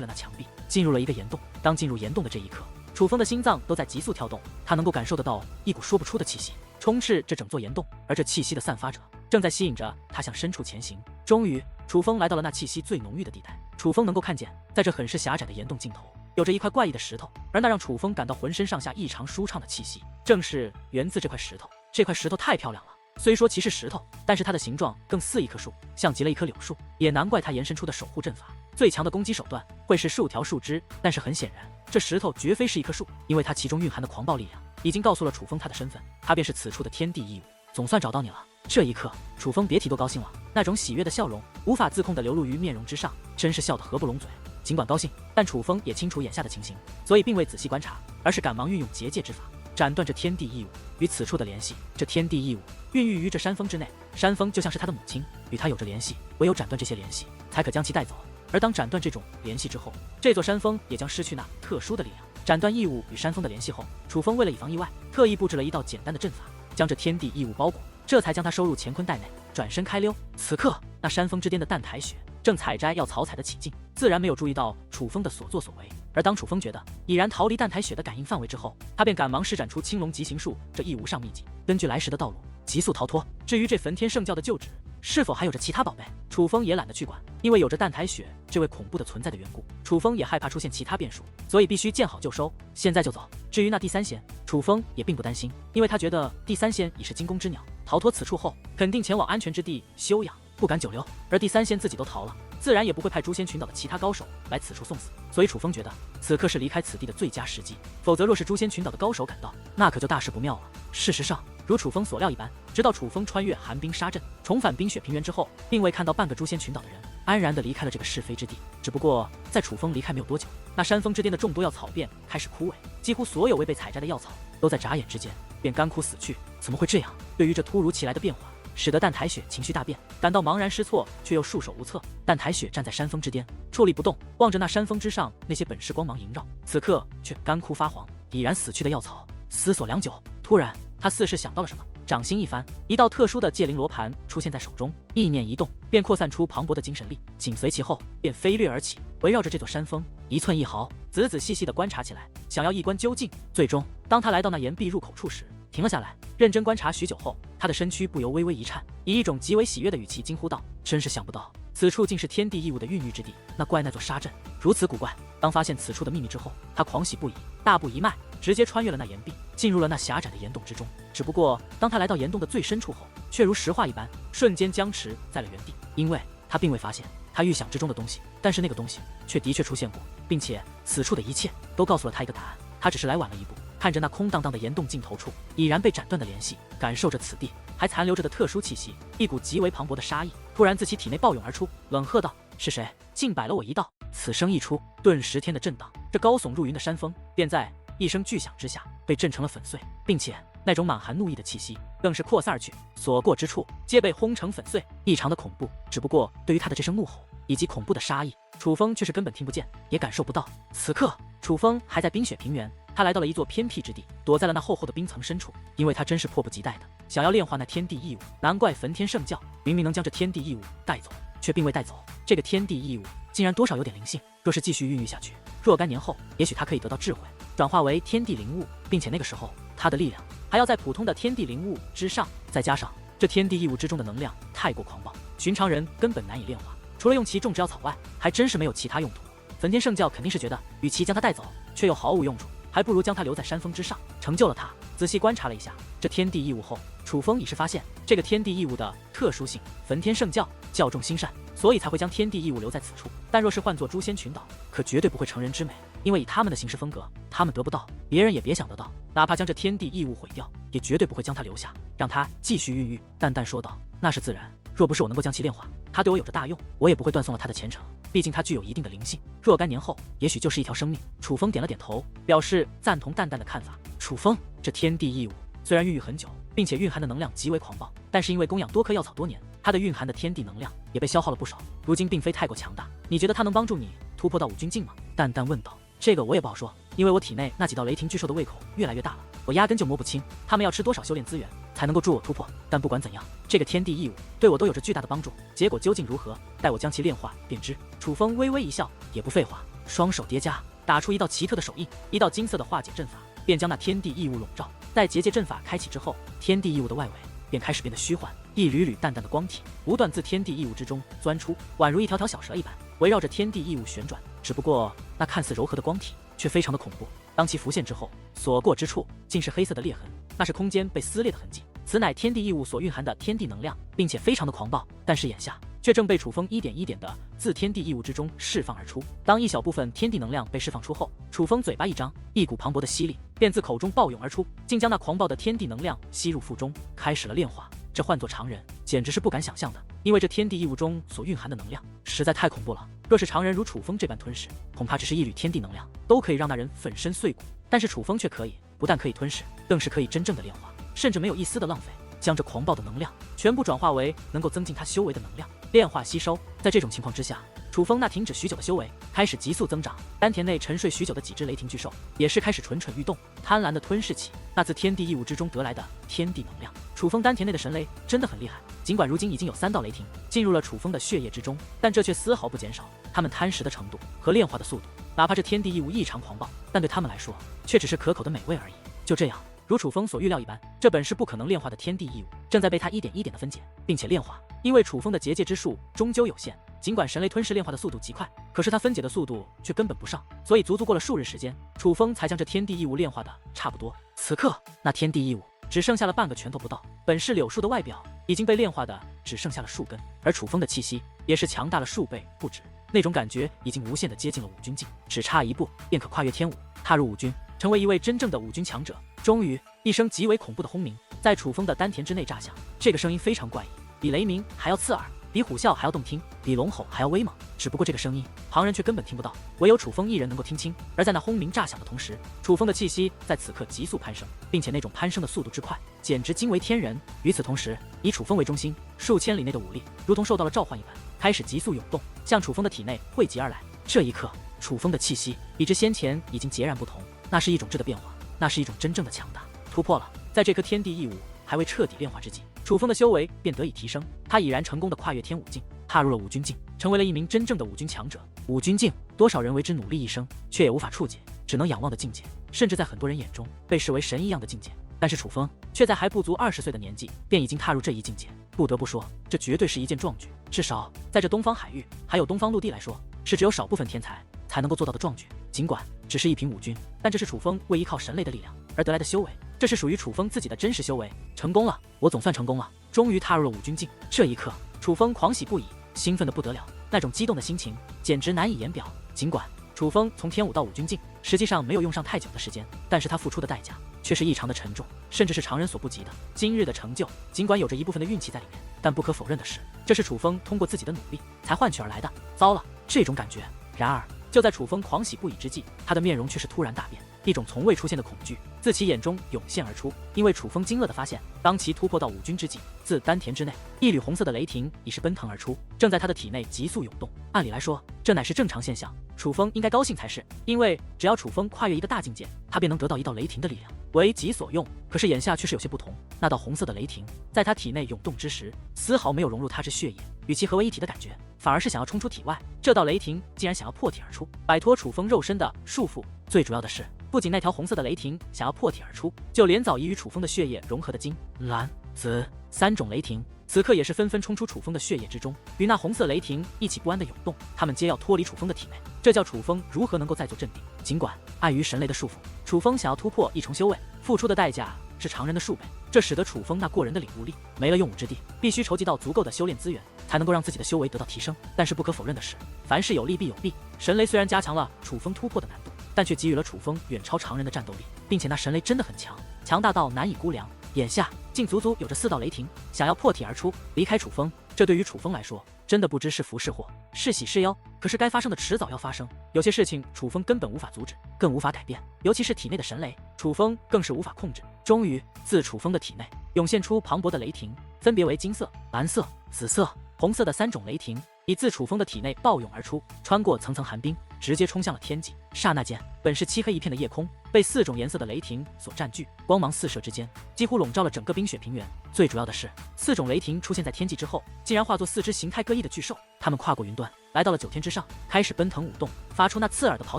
了那墙壁，进入了一个岩洞。当进入岩洞的这一刻，楚风的心脏都在急速跳动，他能够感受得到一股说不出的气息充斥这整座岩洞，而这气息的散发者正在吸引着他向深处前行。终于，楚风来到了那气息最浓郁的地带。楚风能够看见，在这很是狭窄的岩洞尽头，有着一块怪异的石头，而那让楚风感到浑身上下异常舒畅的气息，正是源自这块石头。这块石头太漂亮了，虽说其是石头，但是它的形状更似一棵树，像极了一棵柳树。也难怪它延伸出的守护阵法最强的攻击手段会是数条树枝，但是很显然，这石头绝非是一棵树，因为它其中蕴含的狂暴力量已经告诉了楚风他的身份，他便是此处的天地异物。总算找到你了。这一刻，楚风别提多高兴了，那种喜悦的笑容无法自控地流露于面容之上，真是笑得合不拢嘴。尽管高兴，但楚风也清楚眼下的情形，所以并未仔细观察，而是赶忙运用结界之法，斩断这天地异物与此处的联系。这天地异物孕育于这山峰之内，山峰就像是他的母亲，与他有着联系，唯有斩断这些联系，才可将其带走。而当斩断这种联系之后，这座山峰也将失去那特殊的力量。斩断异物与山峰的联系后，楚风为了以防意外，特意布置了一道简单的阵法，将这天地异物包裹，这才将他收入乾坤袋内，转身开溜。此刻，那山峰之巅的淡台雪正采摘要草采得起劲，自然没有注意到楚风的所作所为。而当楚风觉得已然逃离淡台雪的感应范围之后，他便赶忙施展出青龙疾行术这一无上秘籍，根据来时的道路急速逃脱。至于这焚天圣教的旧址是否还有着其他宝贝，楚风也懒得去管，因为有着淡台雪这位恐怖的存在的缘故，楚风也害怕出现其他变数，所以必须见好就收，现在就走。至于那第三仙，楚风也并不担心，因为他觉得第三仙已是惊弓之鸟，逃脱此处后肯定前往安全之地休养，不敢久留。而第三仙自己都逃了，自然也不会派诛仙群岛的其他高手来此处送死，所以楚风觉得此刻是离开此地的最佳时机，否则若是诛仙群岛的高手赶到，那可就大事不妙了。事实上，如楚风所料一般，直到楚风穿越寒冰沙阵，重返冰雪平原之后，并未看到半个诛仙群岛的人。安然地离开了这个是非之地。只不过在楚风离开没有多久，那山峰之巅的众多药草便开始枯萎，几乎所有未被采摘的药草都在眨眼之间便干枯死去。怎么会这样？对于这突如其来的变化，使得淡台雪情绪大变，感到茫然失措，却又束手无策。淡台雪站在山峰之巅，矗立不动，望着那山峰之上那些本是光芒萦绕，此刻却干枯发黄，已然死去的药草。思索良久，突然他似是想到了什么，掌心一翻，一道特殊的戒灵罗盘出现在手中，意念一动，便扩散出磅礴的精神力，紧随其后便飞掠而起，围绕着这座山峰一寸一毫，仔仔细细地观察起来，想要一观究竟。最终，当他来到那岩壁入口处时，停了下来，认真观察许久后，他的身躯不由微微一颤，以一种极为喜悦的语气惊呼道：“真是想不到，此处竟是天地异物的孕育之地。那座沙阵如此古怪。”当发现此处的秘密之后，他狂喜不已，大步一迈，直接穿越了那岩壁，进入了那狭窄的岩洞之中。只不过，当他来到岩洞的最深处后，却如石化一般，瞬间僵持在了原地，因为他并未发现他预想之中的东西，但是那个东西却的确出现过，并且此处的一切都告诉了他一个答案。他只是来晚了一步，看着那空荡荡的岩洞尽头处已然被斩断的联系，感受着此地还残留着的特殊气息，一股极为磅礴的杀意突然自其体内暴涌而出，冷喝道：“是谁竟摆了我一道？”此声一出，顿时天的震荡，这高耸入云的山峰便在一声巨响之下被震成了粉碎，并且那种满含怒意的气息更是扩散而去，所过之处皆被轰成粉碎，异常的恐怖。只不过对于他的这声怒吼以及恐怖的杀意，楚风却是根本听不见，也感受不到。此刻楚风还在冰雪平原，他来到了一座偏僻之地，躲在了那厚厚的冰层深处，因为他真是迫不及待的想要炼化那天地异物。难怪焚天圣教明明能将这天地异物带走，却并未带走。这个天地异物竟然多少有点灵性，若是继续孕育下去，若干年后，也许他可以得到智慧，转化为天地灵物，并且那个时候他的力量还要在普通的天地灵物之上，再加上这天地异物之中的能量太过狂暴，寻常人根本难以炼化，除了用其种植药草外，还真是没有其他用途。焚天圣教肯定是觉得，与其将它带走却又毫无用处，还不如将它留在山峰之上，成就了它。仔细观察了一下这天地异物后，楚风已是发现这个天地异物的特殊性。焚天圣教教众心善，所以才会将天地异物留在此处，但若是换作诛仙群岛，可绝对不会成人之美，因为以他们的行事风格，他们得不到，别人也别想得到，哪怕将这天地异物毁掉，也绝对不会将它留下，让它继续孕育。淡淡说道：“那是自然，若不是我能够将其炼化，它对我有着大用，我也不会断送了它的前程。毕竟它具有一定的灵性，若干年后，也许就是一条生命。”楚风点了点头，表示赞同淡淡的看法。楚风，这天地异物虽然孕育很久，并且蕴含的能量极为狂暴，但是因为供养多棵药草多年，它的蕴含的天地能量也被消耗了不少，如今并非太过强大。你觉得它能帮助你突破到5军境吗？淡淡问道。这个我也不好说，因为我体内那几道雷霆巨兽的胃口越来越大了，我压根就摸不清他们要吃多少修炼资源才能够助我突破。但不管怎样，这个天地异物对我都有着巨大的帮助，结果究竟如何，待我将其炼化便知。楚风微微一笑，也不废话，双手叠加，打出一道奇特的手印，一道金色的化解阵法便将那天地异物笼罩。待结界阵法开启之后，天地异物的外围便开始变得虚幻，一缕缕淡淡的光体不断自天地异物之中钻出，宛如一条条小蛇一般，围绕着天地异物旋转。只不过那看似柔和的光体却非常的恐怖，当其浮现之后，所过之处竟是黑色的裂痕，那是空间被撕裂的痕迹，此乃天地异物所蕴含的天地能量，并且非常的狂暴。但是眼下却正被楚风一点一点的自天地异物之中释放而出。当一小部分天地能量被释放出后，楚风嘴巴一张，一股磅礴的吸力便自口中暴涌而出，竟将那狂暴的天地能量吸入腹中，开始了炼化。这换作常人简直是不敢想象的，因为这天地异物中所蕴含的能量实在太恐怖了。若是常人如楚风这般吞噬，恐怕只是一缕天地能量都可以让那人粉身碎骨，但是楚风却可以，不但可以吞噬，更是可以真正的炼化，甚至没有一丝的浪费，将这狂暴的能量全部转化为能够增进他修为的能量，炼化吸收。在这种情况之下，楚风那停止许久的修为开始急速增长，丹田内沉睡许久的几只雷霆巨兽也是开始蠢蠢欲动，贪婪的吞噬起那自天地异物之中得来的天地能量。楚风丹田内的神雷真的很厉害，尽管如今已经有3道雷霆进入了楚风的血液之中，但这却丝毫不减少他们贪食的程度和炼化的速度。哪怕这天地异物异常狂暴，但对他们来说却只是可口的美味而已。就这样，如楚风所预料一般，这本是不可能炼化的天地异物正在被他一点一点的分解并且炼化。因为楚风的结界之术终究有限，尽管神雷吞噬炼化的速度极快，可是他分解的速度却根本不上，所以足足过了数日时间，楚风才将这天地异物炼化的差不多。此刻那天地异物只剩下了半个拳头不到，本是柳树的外表已经被炼化的只剩下了树根，而楚风的气息也是强大了数倍不止，那种感觉已经无限的接近了5军境，只差一步便可跨越天武，踏入5军，成为一位真正的5军强者。终于，一声极为恐怖的轰鸣在楚风的丹田之内炸响，这个声音非常怪异，比雷鸣还要刺耳，比虎啸还要动听，比龙吼还要威猛。只不过这个声音旁人却根本听不到，唯有楚风一人能够听清。而在那轰鸣炸响的同时，楚风的气息在此刻急速攀升，并且那种攀升的速度之快，简直惊为天人。与此同时，以楚风为中心，数千里内的武力如同受到了召唤一般，开始急速涌动，向楚风的体内汇集而来。这一刻，楚风的气息比之先前已经截然不同，那是一种质的变化，那是一种真正的强大突破了。在这颗天地异物还未彻底炼化之际，楚风的修为便得以提升，他已然成功的跨越天武境，踏入了五军境，成为了一名真正的五军强者。五军境，多少人为之努力一生，却也无法触解，只能仰望的境界，甚至在很多人眼中被视为神一样的境界。但是楚风却在还不足20岁的年纪，便已经踏入这一境界。不得不说，这绝对是一件壮举，至少在这东方海域还有东方陆地来说，是只有少部分天才才能够做到的壮举。尽管只是一凭五军，但这是楚风为依靠神雷的力量而得来的修为，这是属于楚风自己的真实修为。成功了，我总算成功了，终于踏入了五军境。这一刻，楚风狂喜不已，兴奋得不得了，那种激动的心情简直难以言表。尽管楚风从天武到五军境实际上没有用上太久的时间，但是他付出的代价却是异常的沉重，甚至是常人所不及的。今日的成就尽管有着一部分的运气在里面，但不可否认的是，这是楚风通过自己的努力才换取而来的。糟了，这种感觉。然而就在楚风狂喜不已之际，他的面容却是突然大变，一种从未出现的恐惧自其眼中涌现而出。因为楚风惊愕地发现，当其突破到五军之际，自丹田之内一缕红色的雷霆已是奔腾而出，正在他的体内急速涌动。按理来说，这乃是正常现象，楚风应该高兴才是，因为只要楚风跨越一个大境界，他便能得到一道雷霆的力量，为己所用。可是眼下却是有些不同，那道红色的雷霆在他体内涌动之时，丝毫没有融入他之血液，与其合为一体的感觉，反而是想要冲出体外。这道雷霆竟然想要破体而出，摆脱楚风肉身的束缚。最主要的是，不仅那条红色的雷霆想要破体而出，就连早已与楚风的血液融合的金、蓝、紫3种雷霆，此刻也是纷纷冲出楚风的血液之中，与那红色雷霆一起不安的涌动，他们皆要脱离楚风的体内。这叫楚风如何能够再做镇定？尽管碍于神雷的束缚，楚风想要突破一重修为，付出的代价是常人的数倍，这使得楚风那过人的领悟力没了用武之地，必须筹集到足够的修炼资源，才能够让自己的修为得到提升。但是不可否认的是，凡事有利必有弊，神雷虽然加强了楚风突破的难度，但却给予了楚风远超常人的战斗力，并且那神雷真的很强，强大到难以估量。眼下竟足足有着4道雷霆想要破体而出，离开楚风，这对于楚风来说真的不知是福是祸，是喜是忧。可是该发生的迟早要发生，有些事情楚风根本无法阻止，更无法改变，尤其是体内的神雷，楚风更是无法控制。终于，自楚风的体内涌现出磅礴的雷霆，分别为金色、蓝色、紫色、红色的3种雷霆，以自楚风的体内暴涌而出，穿过层层寒冰，直接冲向了天际。刹那间，本是漆黑一片的夜空被4种颜色的雷霆所占据，光芒四射之间，几乎笼罩了整个冰雪平原。最主要的是，4种雷霆出现在天际之后，竟然化作4只形态各异的巨兽，它们跨过云端，来到了9天之上，开始奔腾舞动，发出那刺耳的咆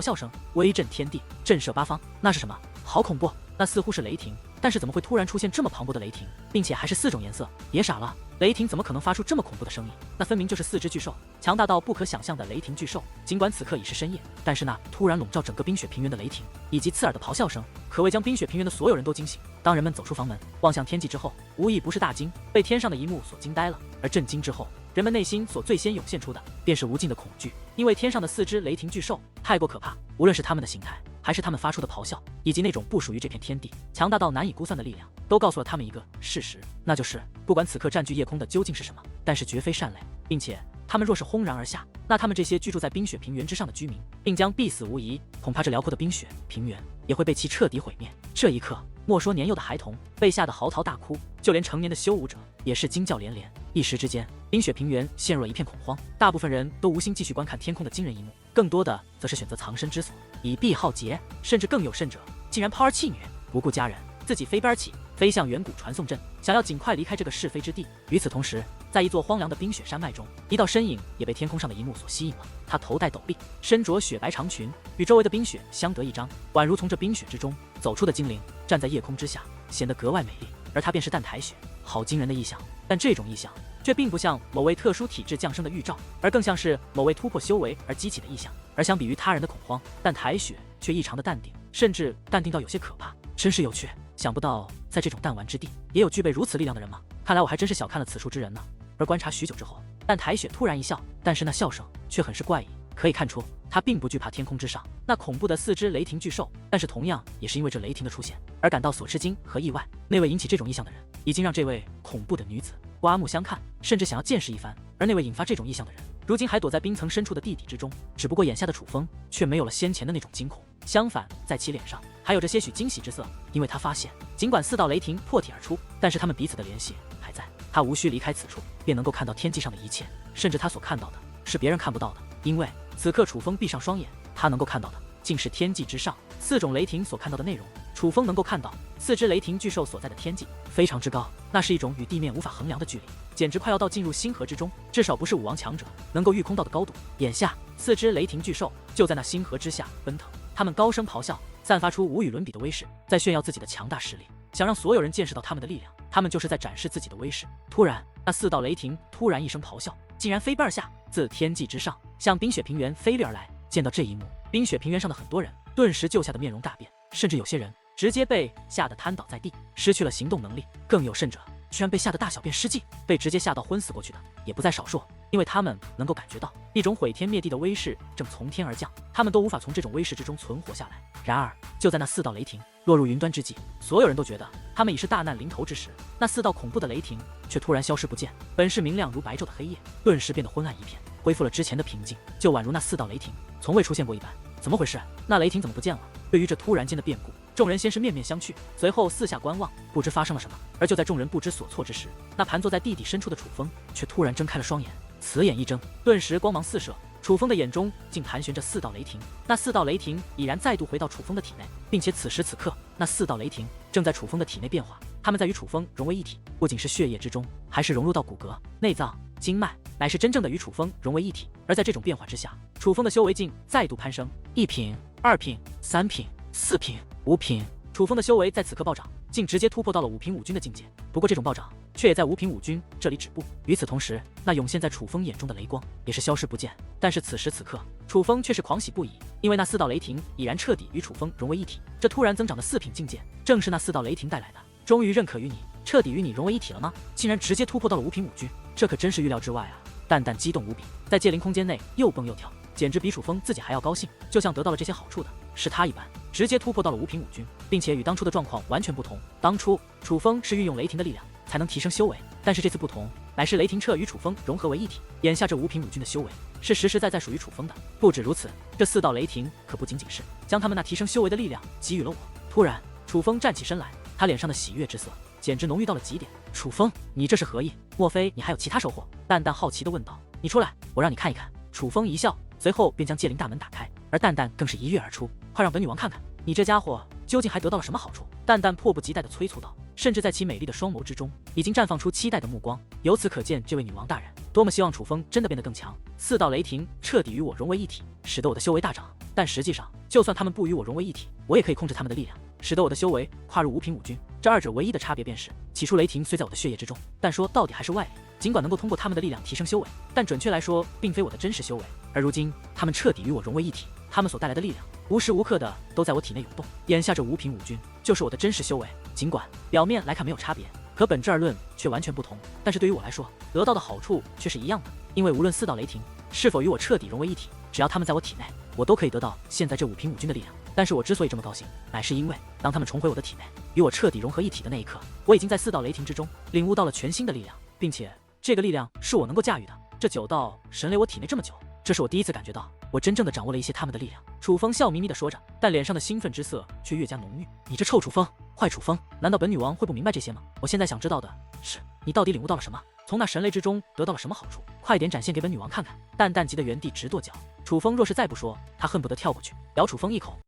哮声，威震天地，震慑八方。那是什么？好恐怖！那似乎是雷霆，但是怎么会突然出现这么磅礴的雷霆，并且还是4种颜色？别傻了，雷霆怎么可能发出这么恐怖的声音？那分明就是4只巨兽，强大到不可想象的雷霆巨兽。尽管此刻已是深夜，但是那突然笼罩整个冰雪平原的雷霆以及刺耳的咆哮声，可谓将冰雪平原的所有人都惊醒。当人们走出房门，望向天际之后，无一不是大惊，被天上的一幕所惊呆了。而震惊之后，人们内心所最先涌现出的便是无尽的恐惧，因为天上的4只雷霆巨兽太过可怕，无论是他们的形态，还是他们发出的咆哮，以及那种不属于这片天地强大到难以估算的力量，都告诉了他们一个事实，那就是不管此刻占据夜空的究竟是什么，但是绝非善类，并且他们若是轰然而下，那他们这些居住在冰雪平原之上的居民并将必死无疑，恐怕这辽阔的冰雪平原也会被其彻底毁灭。这一刻，莫说年幼的孩童被吓得嚎啕大哭，就连成年的修武者也是惊叫连连。一时之间，冰雪平原陷入了一片恐慌，大部分人都无心继续观看天空的惊人一幕，更多的则是选择藏身之所，以避浩劫，甚至更有甚者，竟然抛儿弃女，不顾家人，自己飞奔起，飞向远古传送阵，想要尽快离开这个是非之地。与此同时，在一座荒凉的冰雪山脉中，一道身影也被天空上的一幕所吸引了。他头戴斗笠，身着雪白长裙，与周围的冰雪相得益彰，宛如从这冰雪之中走出的精灵，站在夜空之下，显得格外美丽。而他便是淡台雪，好惊人的异象。但这种异象却并不像某位特殊体质降生的预兆，而更像是某位突破修为而激起的异象。而相比于他人的恐慌，淡台雪却异常的淡定，甚至淡定到有些可怕。真是有趣，想不到在这种弹丸之地也有具备如此力量的人吗？看来我还真是小看了此处之人呢。而观察许久之后，淡台雪突然一笑，但是那笑声却很是怪异，可以看出他并不惧怕天空之上那恐怖的4只雷霆巨兽，但是同样也是因为这雷霆的出现而感到所吃惊和意外。那位引起这种异象的人，已经让这位恐怖的女子刮目相看，甚至想要见识一番。而那位引发这种异象的人，如今还躲在冰层深处的地底之中。只不过眼下的楚风却没有了先前的那种惊恐，相反，在其脸上还有着些许惊喜之色，因为他发现，尽管4道雷霆破体而出，但是他们彼此的联系还在。他无需离开此处，便能够看到天际上的一切，甚至他所看到的是别人看不到的，因为此刻楚风闭上双眼，他能够看到的竟是天际之上4种雷霆所看到的内容。楚风能够看到4只雷霆巨兽所在的天际非常之高，那是一种与地面无法衡量的距离，简直快要到进入星河之中，至少不是武王强者能够御空到的高度。眼下4只雷霆巨兽就在那星河之下奔腾，他们高声咆哮，散发出无与伦比的威势，在炫耀自己的强大实力，想让所有人见识到他们的力量。他们就是在展示自己的威势。突然，那4道雷霆突然一声咆哮，竟然飞奔而下，自天际之上向冰雪平原飞掠而来。见到这一幕，冰雪平原上的很多人顿时就吓得面容大变，甚至有些人直接被吓得瘫倒在地，失去了行动能力。更有甚者，居然被吓得大小便失禁，被直接吓到昏死过去的也不在少数。因为他们能够感觉到一种毁天灭地的威势正从天而降，他们都无法从这种威势之中存活下来。然而，就在那4道雷霆落入云端之际，所有人都觉得他们已是大难临头之时，那4道恐怖的雷霆却突然消失不见。本是明亮如白昼的黑夜，顿时变得昏暗一片，恢复了之前的平静，就宛如那4道雷霆从未出现过一般。怎么回事？那雷霆怎么不见了？对于这突然间的变故，众人先是面面相觑，随后四下观望，不知发生了什么。而就在众人不知所措之时，那盘坐在地底深处的楚风却突然睁开了双眼，此眼一睁，顿时光芒四射。楚风的眼中竟盘旋着4道雷霆，那4道雷霆已然再度回到楚风的体内，并且此时此刻，那4道雷霆正在楚风的体内变化，它们在与楚风融为一体，不仅是血液之中，还是融入到骨骼、内脏、经脉，乃是真正的与楚风融为一体。而在这种变化之下，楚风的修为竟再度攀升，1品、2品、3品、4品、5品，楚风的修为在此刻暴涨，竟直接突破到了5品5军的境界。不过这种暴涨却也在5品5军这里止步。与此同时，那涌现在楚风眼中的雷光也是消失不见。但是此时此刻，楚风却是狂喜不已，因为那4道雷霆已然彻底与楚风融为一体。这突然增长的4品境界，正是那4道雷霆带来的。终于认可与你，彻底与你融为一体了吗？竟然直接突破到了5品5军，这可真是预料之外啊！蛋蛋激动无比，在界灵空间内又蹦又跳，简直比楚风自己还要高兴，就像得到了这些好处的是他一般，直接突破到了5品5军，并且与当初的状况完全不同。当初楚风是运用雷霆的力量才能提升修为，但是这次不同，乃是雷霆彻与楚风融合为一体。眼下这5品5军的修为是实实在在属于楚风的。不止如此，这4道雷霆可不仅仅是将他们那提升修为的力量给予了我。突然，楚风站起身来，他脸上的喜悦之色简直浓郁到了极点。楚风，你这是何意？莫非你还有其他收获？蛋蛋好奇地问道。你出来，我让你看一看。楚风一笑，随后便将界灵大门打开，而蛋蛋更是一跃而出。快让本女王看看，你这家伙究竟还得到了什么好处？蛋蛋迫不及待地催促道，甚至在其美丽的双眸之中已经绽放出期待的目光。由此可见，这位女王大人多么希望楚风真的变得更强。4道雷霆彻底与我融为一体，使得我的修为大涨。但实际上，就算他们不与我融为一体，我也可以控制他们的力量，使得我的修为跨入5品5军。这二者唯一的差别便是，起初雷霆虽在我的血液之中，但说到底还是外力。尽管能够通过他们的力量提升修为，但准确来说，并非我的真实修为。而如今，他们彻底与我融为一体，他们所带来的力量，无时无刻的都在我体内涌动。眼下这5品5军，就是我的真实修为。尽管表面来看没有差别，可本质而论却完全不同。但是对于我来说，得到的好处却是一样的，因为无论4道雷霆是否与我彻底融为一体，只要他们在我体内，我都可以得到现在这5品5军的力量。但是我之所以这么高兴，乃是因为当他们重回我的体内，与我彻底融合一体的那一刻，我已经在4道雷霆之中领悟到了全新的力量，并且这个力量是我能够驾驭的。这9道神雷我体内这么久，这是我第一次感觉到我真正的掌握了一些他们的力量。楚风笑眯眯地说着，但脸上的兴奋之色却越加浓郁。你这臭楚风，坏楚风，难道本女王会不明白这些吗？我现在想知道的是，你到底领悟到了什么？从那神雷之中得到了什么好处？快点展现给本女王看看！蛋蛋急得原地直跺脚。楚风若是再不说，他恨不得跳过去咬楚风一口。